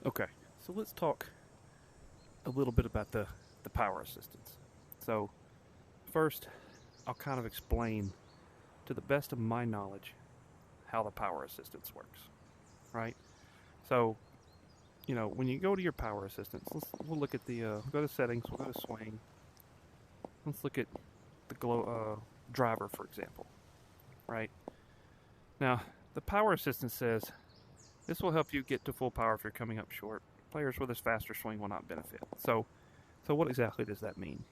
Okay, so let's talk a little bit about the power assistance. So, first, I'll kind of explain, to the best of my knowledge, how the power assistance works, right? So, when you go to your power assistance, we'll look at we'll go to settings, we'll go to swing. Let's look at the driver, for example, right? Now, the power assistance says this will help you get to full power if you're coming up short. Players with a faster swing will not benefit. So what exactly does that mean?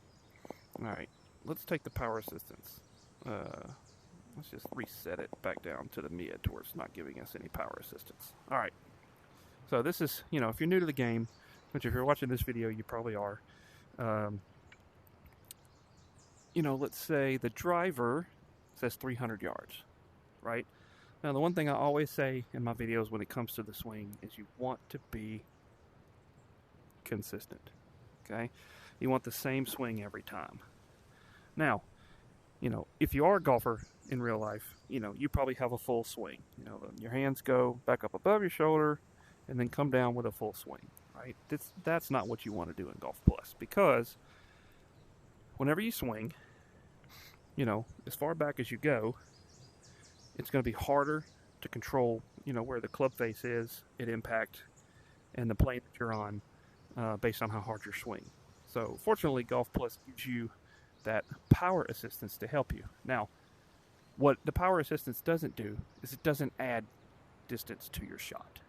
All right, let's take the power assistance. Let's just reset it back down to the mid to where it's not giving us any power assistance. All right, so this is, if you're new to the game, which if you're watching this video, you probably are. Let's say the driver says 300 yards, right? Now, the one thing I always say in my videos when it comes to the swing is you want to be consistent, okay? You want the same swing every time. Now, if you are a golfer in real life, you probably have a full swing. Your hands go back up above your shoulder and then come down with a full swing, right? That's not what you want to do in Golf Plus, because whenever you swing, as far back as you go, it's going to be harder to control, where the club face is at impact and the plane that you're on based on how hard you're swinging. So fortunately, Golf Plus gives you that power assistance to help you. Now, what the power assistance doesn't do is it doesn't add distance to your shot.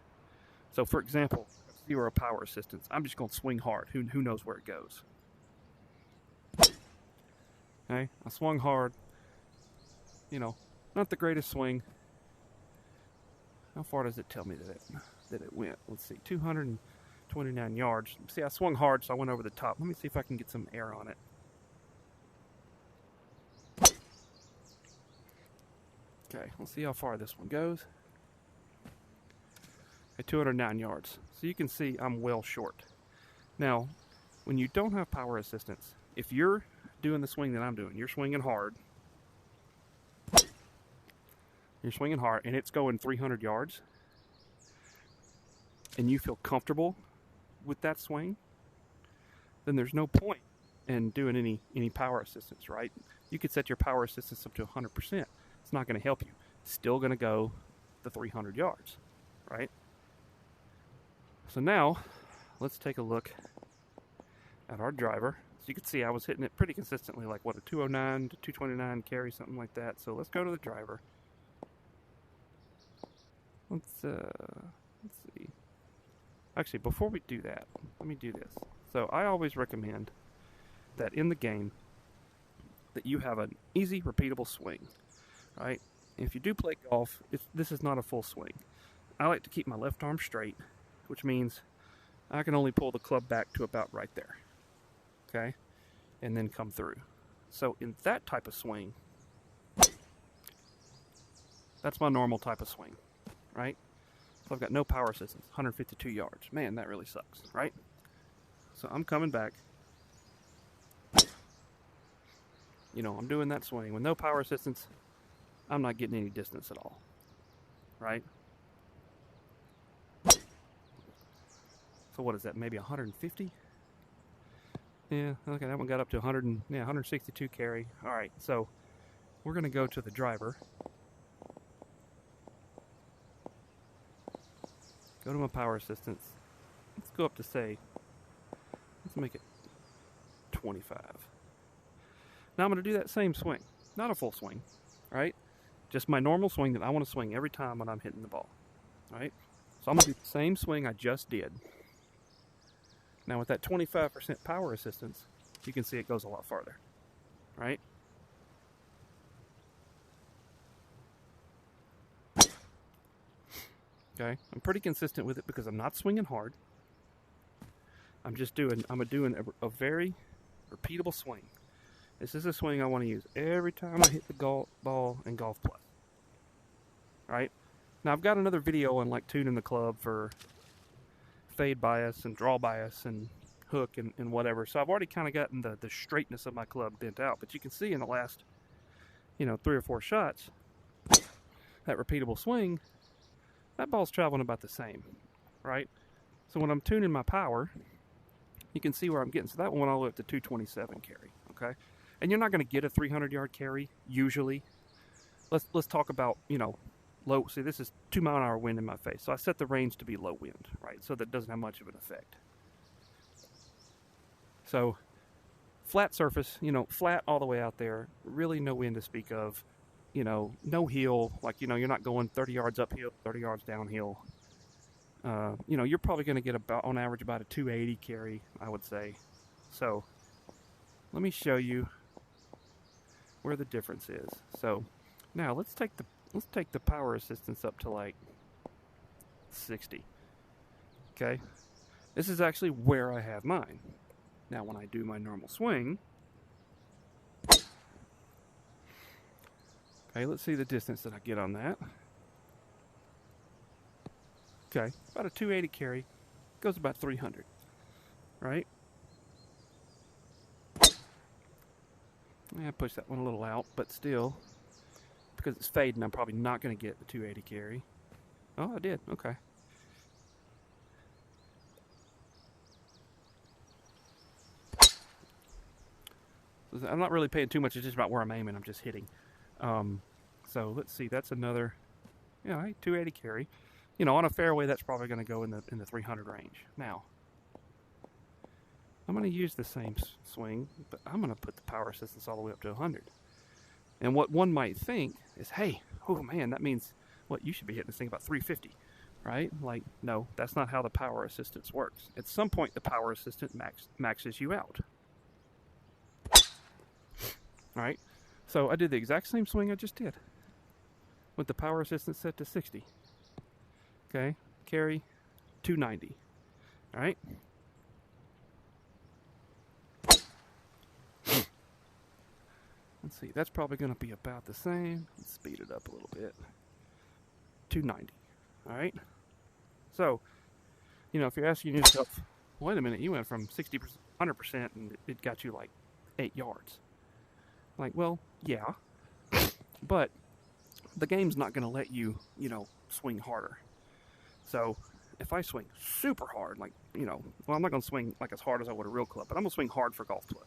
So for example, zero power assistance, I'm just going to swing hard. Who knows where it goes? Okay, I swung hard. Not the greatest swing. How far does it tell me that it went? Let's see, 229 yards. See, I swung hard, so I went over the top. Let me see if I can get some air on it. Okay, let's see how far this one goes. At 209 yards. So you can see I'm well short. Now, when you don't have power assistance, if you're doing the swing that I'm doing, you're swinging hard, and it's going 300 yards, and you feel comfortable with that swing, then there's no point in doing any power assistance, right? You could set your power assistance up to 100%. It's not going to help you. It's still going to go the 300 yards, right? So now, let's take a look at our driver. So you can see I was hitting it pretty consistently, like a 209 to 229 carry, something like that. So let's go to the driver. Let's see. Actually, before we do that, let me do this. So I always recommend that in the game that you have an easy, repeatable swing, right? If you do play golf, this is not a full swing. I like to keep my left arm straight, which means I can only pull the club back to about right there, okay? And then come through. So in that type of swing, that's my normal type of swing, right? So I've got no power assistance, 152 yards. Man, that really sucks, right? So I'm coming back. I'm doing that swing. With no power assistance, I'm not getting any distance at all, right? So what is that, maybe 150? Yeah, okay, that one got up to 162 carry. All right, so we're going to go to the driver. Go to my power assistance. Let's go up to let's make it 25. Now I'm going to do that same swing. Not a full swing, right? Just my normal swing that I want to swing every time when I'm hitting the ball, right? So I'm going to do the same swing I just did. Now with that 25% power assistance, you can see it goes a lot farther, right? Okay, I'm pretty consistent with it because I'm not swinging hard. I'm doing a very repeatable swing. This is a swing I want to use every time I hit the ball in Golf Plus. Right? Now I've got another video on tuning the club for fade bias and draw bias and hook and whatever. So I've already kind of gotten the straightness of my club bent out. But you can see in the last, 3 or 4 shots, that repeatable swing, that ball's traveling about the same, right? So when I'm tuning my power, you can see where I'm getting. So that one went all the way up to 227 carry, okay? And you're not going to get a 300-yard carry usually. Let's talk about, low. See, this is 2-mile-an-hour wind in my face. So I set the range to be low wind, right? So that doesn't have much of an effect. So flat surface, flat all the way out there, really no wind to speak of. No hill, like, you're not going 30 yards uphill, 30 yards downhill. You're probably going to get about, on average, about a 280 carry, I would say. So let me show you where the difference is. So now let's take the power assistance up to like 60. Okay, this is actually where I have mine. Now when I do my normal swing, okay, let's see the distance that I get on that. Okay, about a 280 carry, goes about 300, right? Yeah, push that one a little out, but still, because it's fading, I'm probably not going to get the 280 carry. Oh, I did, okay. So I'm not really paying too much, it's just about where I'm aiming, I'm just hitting. So let's see, that's another, 280 carry. On a fairway, that's probably going to go in the 300 range. Now, I'm going to use the same swing, but I'm going to put the power assistance all the way up to 100. And what one might think is, hey, oh man, that means, you should be hitting this thing about 350, right? Like, no, that's not how the power assistance works. At some point, the power assistant maxes you out. All right, so I did the exact same swing I just did with the power assistance set to 60. Okay, carry 290. All right. Let's see, that's probably going to be about the same. Let's speed it up a little bit. 290. All right. So, if you're asking yourself, wait a minute, you went from 60%, 100%, and it got you like 8 yards. Like, well, yeah, but the game's not going to let you, swing harder. So if I swing super hard, like, I'm not going to swing like as hard as I would a real club, but I'm going to swing hard for a golf club.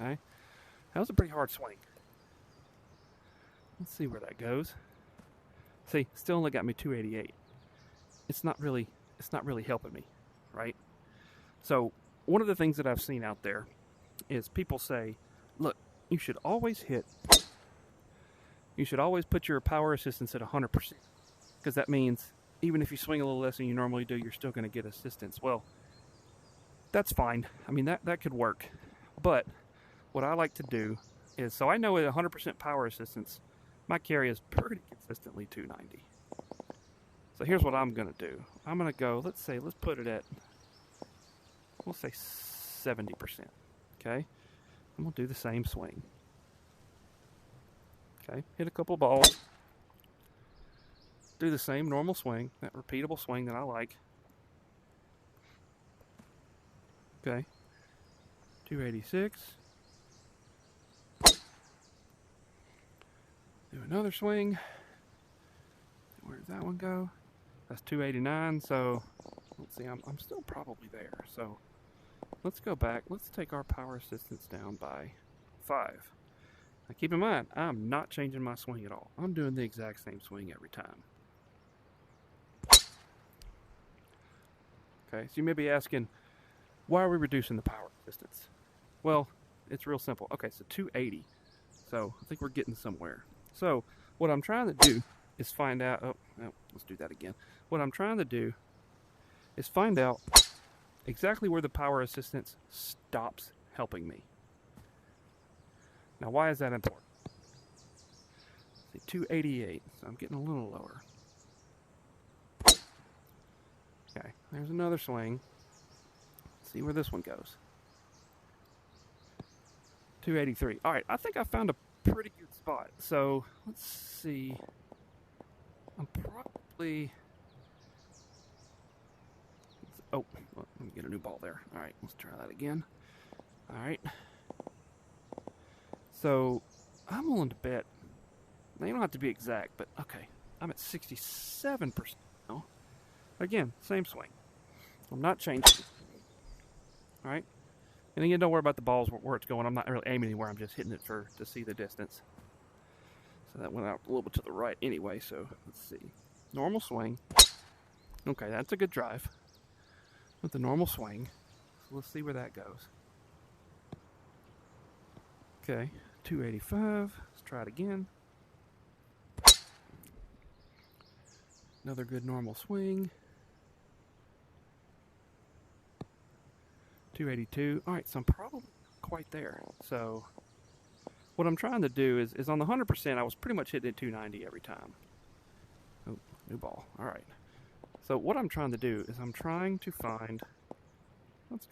Okay, that was a pretty hard swing. Let's see where that goes. See, still only got me 288. It's not really helping me, right? So one of the things that I've seen out there is people say, look, you should always put your power assistance at 100%, because that means even if you swing a little less than you normally do, you're still going to get assistance. Well, that's fine. I mean, that could work. But what I like to do is, so I know at 100% power assistance, my carry is pretty consistently 290. So here's what I'm going to do. I'm going to go, let's put it at, we'll say 70%. Okay? I'm going to do the same swing. Okay, hit a couple balls. Do the same normal swing, that repeatable swing that I like. Okay, 286. Do another swing. Where does that one go? That's 289, so let's see, I'm still probably there. So let's go back. Let's take our power assistance down by 5. Now keep in mind, I'm not changing my swing at all. I'm doing the exact same swing every time. Okay, so you may be asking, why are we reducing the power assistance? Well, it's real simple. Okay, so 280. So I think we're getting somewhere. So what I'm trying to do is find out, let's do that again. What I'm trying to do is find out exactly where the power assistance stops helping me. Now, why is that important? See, 288, so I'm getting a little lower. Okay, there's another swing. Let's see where this one goes. 283. All right, I think I found a pretty good spot. So let's see. I'm probably. Oh, well, let me get a new ball there. All right, let's try that again. All right. So I'm willing to bet. Now, you don't have to be exact, but okay. I'm at 67% now. Again, same swing. I'm not changing. All right. And again, don't worry about the balls where it's going. I'm not really aiming anywhere. I'm just hitting it to see the distance. So that went out a little bit to the right anyway. So let's see. Normal swing. Okay, that's a good drive with the normal swing. So let's see where that goes. Okay, 285. Let's try it again. Another good normal swing. 282. All right, so I'm probably quite there. So what I'm trying to do is on the 100%, I was pretty much hitting it 290 every time. Oh, new ball. All right. So what I'm trying to do is I'm trying to find, let's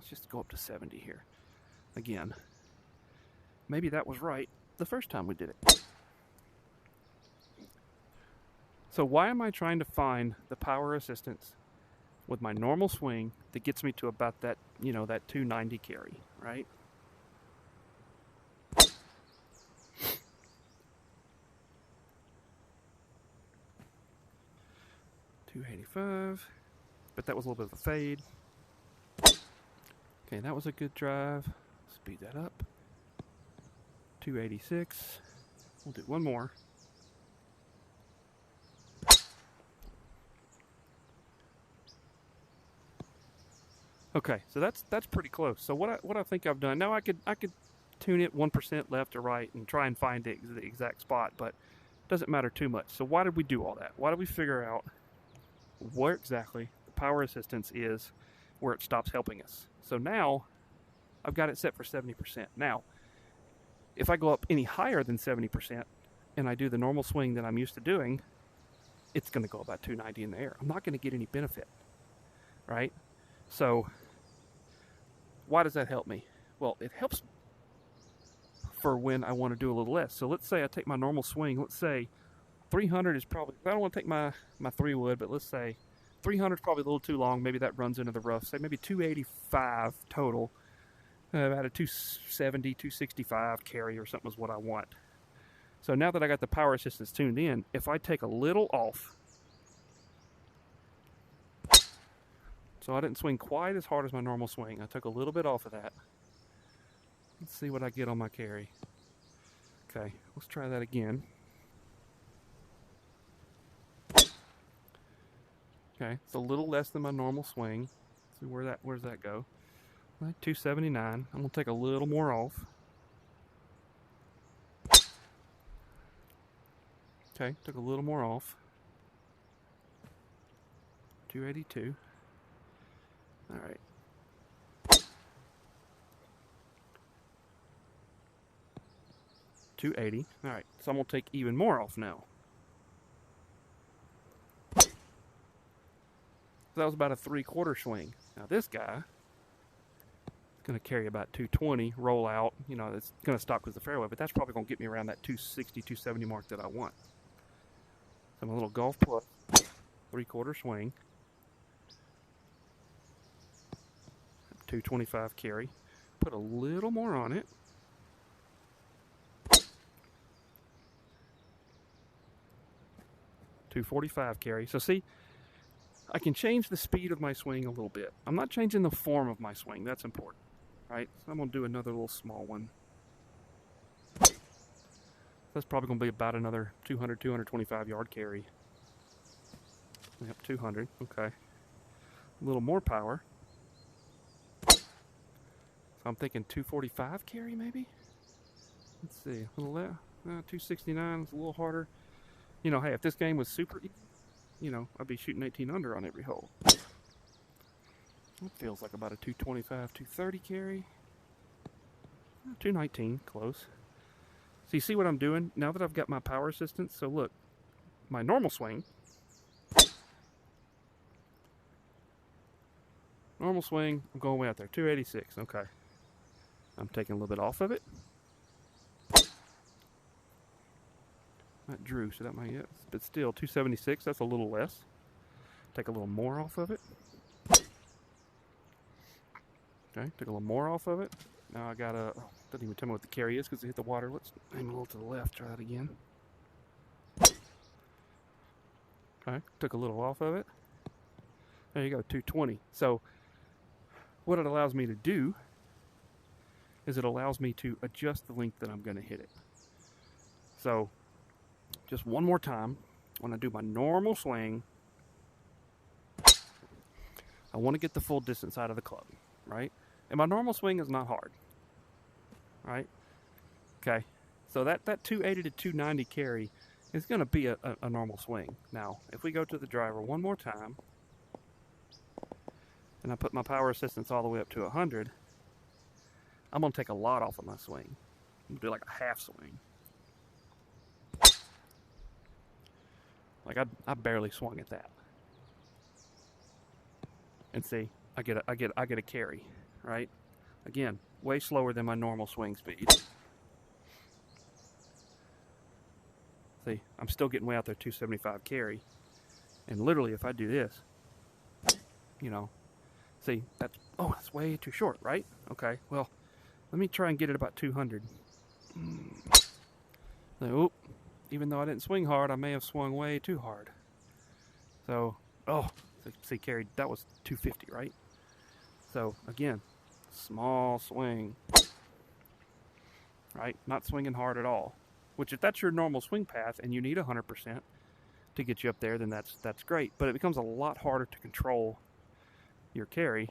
just go up to 70 here. Again, maybe that was right the first time we did it. So why am I trying to find the power assistance with my normal swing that gets me to about that, that 290 carry, right? $285, but that was a little bit of a fade. Okay, that was a good drive. Speed that up. 286. We'll do one more. Okay, so that's pretty close. So what I think I've done now, I could tune it 1% left or right and try and find the exact spot, but it doesn't matter too much. So why did we do all that? Why did we figure out where exactly the power assistance is, where it stops helping us? So now I've got it set for 70%. Now, if I go up any higher than 70% and I do the normal swing that I'm used to doing, it's going to go about 290 in the air. I'm not going to get any benefit, right? So why does that help me? Well, it helps for when I want to do a little less. So let's say I take my normal swing. Let's say 300 is probably, I don't want to take my 3-wood, but let's say 300 is probably a little too long. Maybe that runs into the rough. Say maybe 285 total. About a 270, 265 carry or something is what I want. So now that I got the power assistance tuned in, if I take a little off, so I didn't swing quite as hard as my normal swing. I took a little bit off of that. Let's see what I get on my carry. Okay, let's try that again. Okay, it's a little less than my normal swing. Let's see where's that go? 279. I'm going to take a little more off. Okay, took a little more off. 282. All right. 280. All right, so I'm going to take even more off now. So that was about a 3/4 swing. Now this guy is going to carry about 220, roll out. It's going to stop because of the fairway, but that's probably going to get me around that 260, 270 mark that I want. So I'm a little golf plus 3/4 swing. 225 carry. Put a little more on it. .245 carry. So see, I can change the speed of my swing a little bit. I'm not changing the form of my swing. That's important, right? So I'm going to do another little small one. That's probably going to be about another 200, 225 yard carry. Yep, 200. Okay. A little more power. So I'm thinking 245 carry maybe? Let's see. A little less. 269 is a little harder. Hey, if this game was super easy, I'd be shooting 18 under on every hole. It feels like about a 225, 230 carry. 219, close. So you see what I'm doing now that I've got my power assistance? So look, my normal swing. Normal swing, I'm going way out there. 286, okay. I'm taking a little bit off of it. That drew, so that might get, but still 276, that's a little less. Take a little more off of it. Okay, took a little more off of it. Now I got a, doesn't even tell me what the carry is because it hit the water. Let's aim a little to the left, try that again. Okay, took a little off of it. There you go, 220. So what it allows me to do is it allows me to adjust the length that I'm going to hit it. So just one more time, when I do my normal swing, I want to get the full distance out of the club, right? And my normal swing is not hard, right? Okay, so that 280 to 290 carry is going to be a normal swing. Now, if we go to the driver one more time, and I put my power assistance all the way up to 100, I'm going to take a lot off of my swing. I'm going to do like a half swing. Like I barely swung at that. And see, I get a carry, right? Again, way slower than my normal swing speed. See, I'm still getting way out there 275 carry. And literally if I do this, you know, see, that's way too short, right? Okay, well, let me try and get it about 200. So, even though I didn't swing hard, I may have swung way too hard. So, see, carried, that was 250, right? So, again, small swing, right? Not swinging hard at all. Which, if that's your normal swing path and you need 100% to get you up there, then that's great. But it becomes a lot harder to control your carry.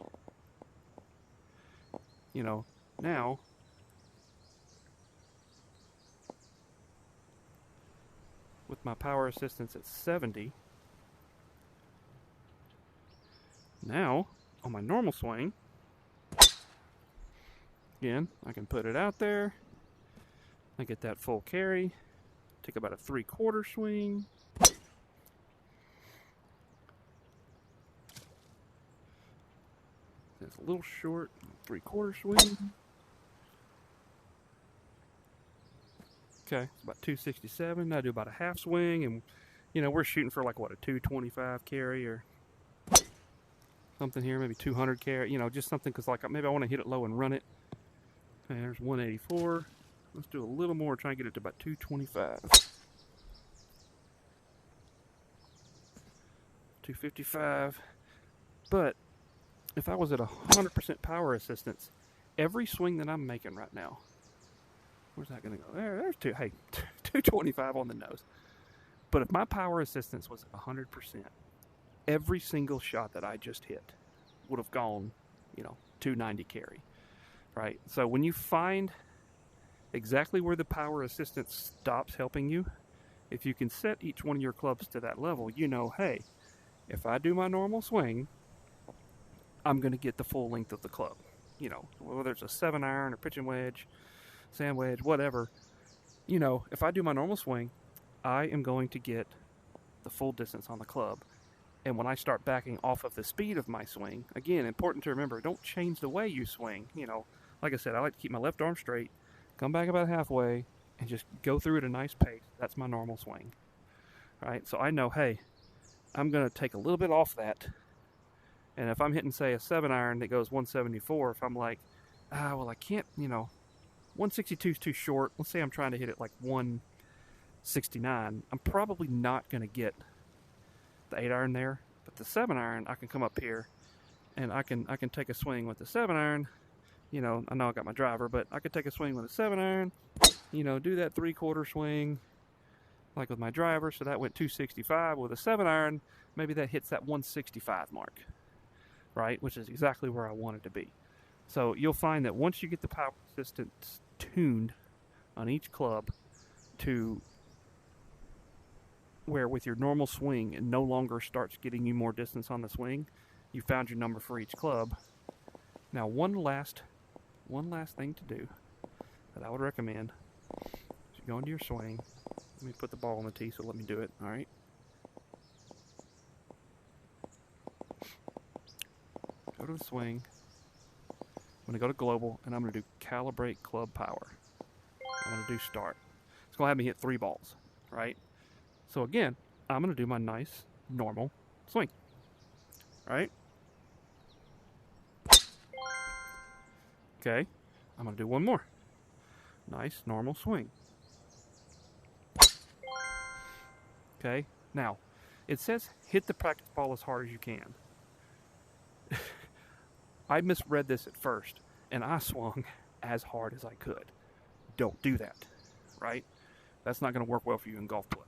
You know, now, with my power assistance at 70, now, on my normal swing, again, I can put it out there. I get that full carry. Take about a 3/4 swing. It's a little short. 3/4 swing. Okay, it's about 267. I do about a half swing, and you know we're shooting for like what, a 225 carry or something here, maybe 200 carry. You know, just something because like maybe I want to hit it low and run it. Okay, there's 184. Let's do a little more, try and get it to about 225. 255. But if I was at 100% power assistance, every swing that I'm making right now, where's that going to go? There's 225 on the nose. But if my power assistance was at 100%, every single shot that I just hit would have gone, 290 carry, right? So when you find exactly where the power assistance stops helping you, if you can set each one of your clubs to that level, hey, if I do my normal swing, I'm going to get the full length of the club. Whether it's a 7-iron or pitching wedge, sand wedge, whatever, if I do my normal swing, I am going to get the full distance on the club. And when I start backing off of the speed of my swing, again, important to remember, don't change the way you swing. Like I said, I like to keep my left arm straight, come back about halfway, and just go through at a nice pace. That's my normal swing. All right, so I know, hey, I'm going to take a little bit off that. And if I'm hitting, say, a 7-iron that goes 174, if I'm like, I can't, 162 is too short. Let's say I'm trying to hit it like 169. I'm probably not going to get the 8-iron there. But the 7-iron, I can come up here, and I can take a swing with the 7-iron. I know I got my driver, but I could take a swing with a 7-iron, do that 3/4 swing, like with my driver. So that went 265 with a 7-iron. Maybe that hits that 165 mark, right? Which is exactly where I want it to be. So you'll find that once you get the power assistance tuned on each club to where with your normal swing it no longer starts getting you more distance on the swing, you found your number for each club. Now one last thing to do that I would recommend is you go into your swing. Let me put the ball on the tee, so let me do it. All right. Go to the swing. I'm going to go to global, and I'm going to do calibrate club power. I'm going to do start. It's going to have me hit 3 balls, right? So again, I'm going to do my nice, normal swing, right? Okay, I'm going to do one more. Nice, normal swing. Okay, now, it says hit the practice ball as hard as you can. I misread this at first, and I swung as hard as I could. Don't do that, right? That's not going to work well for you in golf play.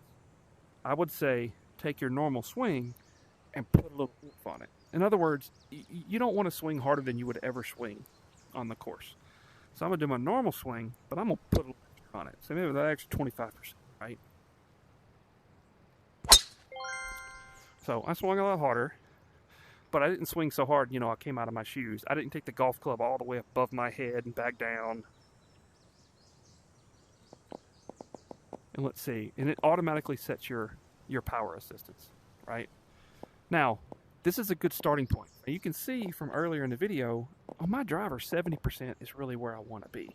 I would say take your normal swing and put a little oomph on it. In other words, you don't want to swing harder than you would ever swing on the course. So I'm going to do my normal swing, but I'm going to put a little extra on it. So maybe that extra 25%, right? So I swung a lot harder, but I didn't swing so hard, I came out of my shoes. I didn't take the golf club all the way above my head and back down. And let's see, and it automatically sets your power assistance, right? Now, this is a good starting point. Now, you can see from earlier in the video, on my driver, 70% is really where I want to be.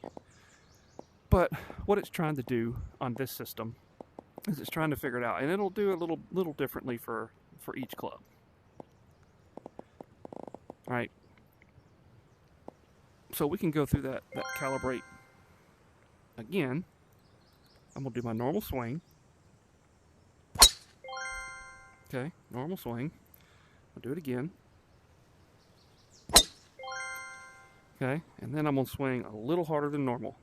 But what it's trying to do on this system is it's trying to figure it out, and it'll do it a little differently for each club. All right. So we can go through that calibrate again. I'm going to do my normal swing. Okay, normal swing. I'll do it again. Okay, and then I'm going to swing a little harder than normal.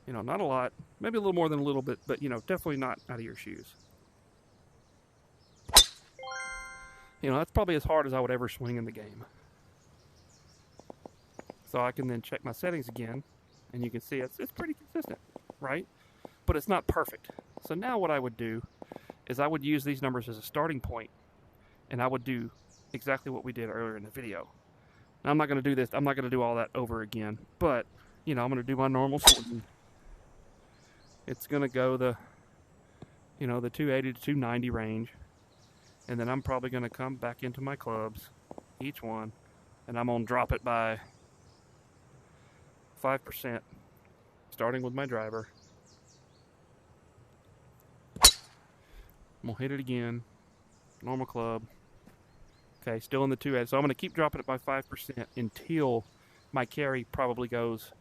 Not a lot. Maybe a little more than a little bit, but, definitely not out of your shoes. That's probably as hard as I would ever swing in the game. So I can then check my settings again, and you can see it's pretty consistent, right? But it's not perfect. So now what I would do is I would use these numbers as a starting point, and I would do exactly what we did earlier in the video. Now I'm not going to do this. I'm not going to do all that over again, but, I'm going to do my normal swing. It's going to go the 280 to 290 range. And then I'm probably going to come back into my clubs, each one, and I'm going to drop it by 5%, starting with my driver. I'm going to hit it again, normal club. Okay, still in the 280. So I'm going to keep dropping it by 5% until my carry probably goes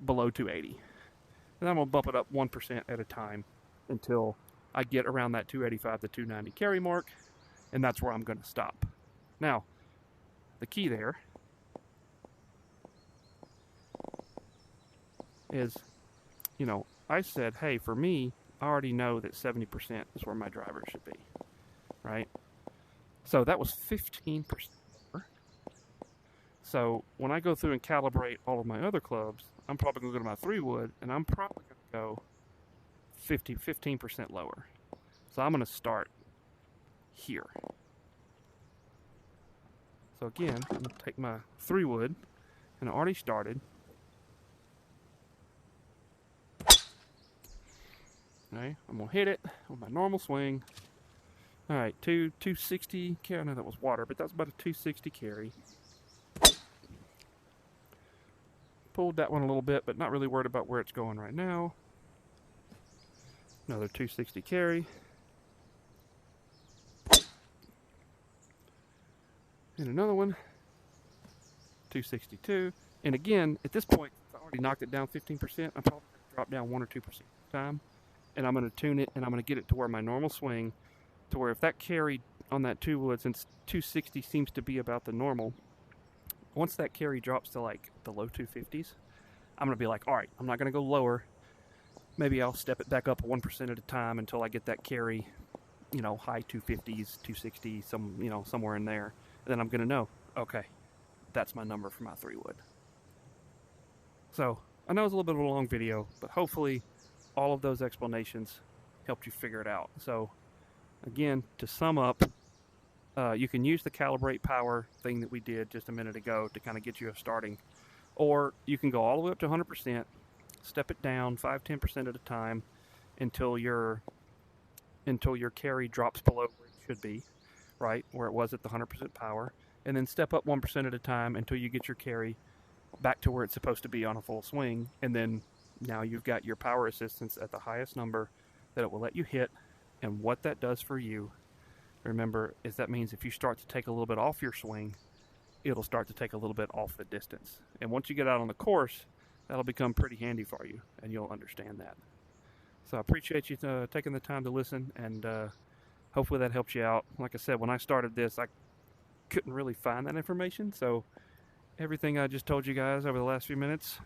below 280. And I'm going to bump it up 1% at a time until I get around that 285 to 290 carry mark, and that's where I'm going to stop. Now, the key there is, I said, hey, for me, I already know that 70% is where my driver should be, right? So that was 15%. So when I go through and calibrate all of my other clubs, I'm probably going to go to my 3-wood, and I'm probably going to go 15% lower. So I'm going to start here. So again, I'm going to take my 3-wood, and I already started. Okay, I'm going to hit it with my normal swing. All right, 260 carry. I know that was water, but that's about a 260 carry. Pulled that one a little bit, but not really worried about where it's going right now. Another 260 carry. And another one. 262. And again, at this point, I already knocked it down 15%. I'm probably going to drop down 1 or 2% at a time. And I'm going to tune it, and I'm going to get it to where my normal swing, to where if that carry on that 2-wood, since 260 seems to be about the normal, once that carry drops to like the low 250s, I'm going to be like, all right, I'm not going to go lower. Maybe I'll step it back up 1% at a time until I get that carry, high 250s, 260, somewhere in there. And then I'm going to know, okay, that's my number for my 3-wood. So I know it's a little bit of a long video, but hopefully all of those explanations helped you figure it out. So again, to sum up, you can use the calibrate power thing that we did just a minute ago to kind of get you a starting, or you can go all the way up to 100%, step it down 5-10% at a time until your carry drops below where it should be, right, where it was at the 100% power, and then step up 1% at a time until you get your carry back to where it's supposed to be on a full swing, and then now you've got your power assistance at the highest number that it will let you hit. And what that does for you, remember, is that means if you start to take a little bit off your swing, it'll start to take a little bit off the distance. And once you get out on the course, that'll become pretty handy for you, and you'll understand that. So I appreciate you taking the time to listen, and hopefully that helps you out. Like I said, when I started this, I couldn't really find that information, so Everything I just told you guys over the last few minutes,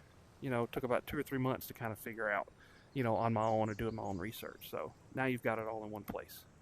took about 2 or 3 months to kind of figure out, on my own or doing my own research. So now you've got it all in one place.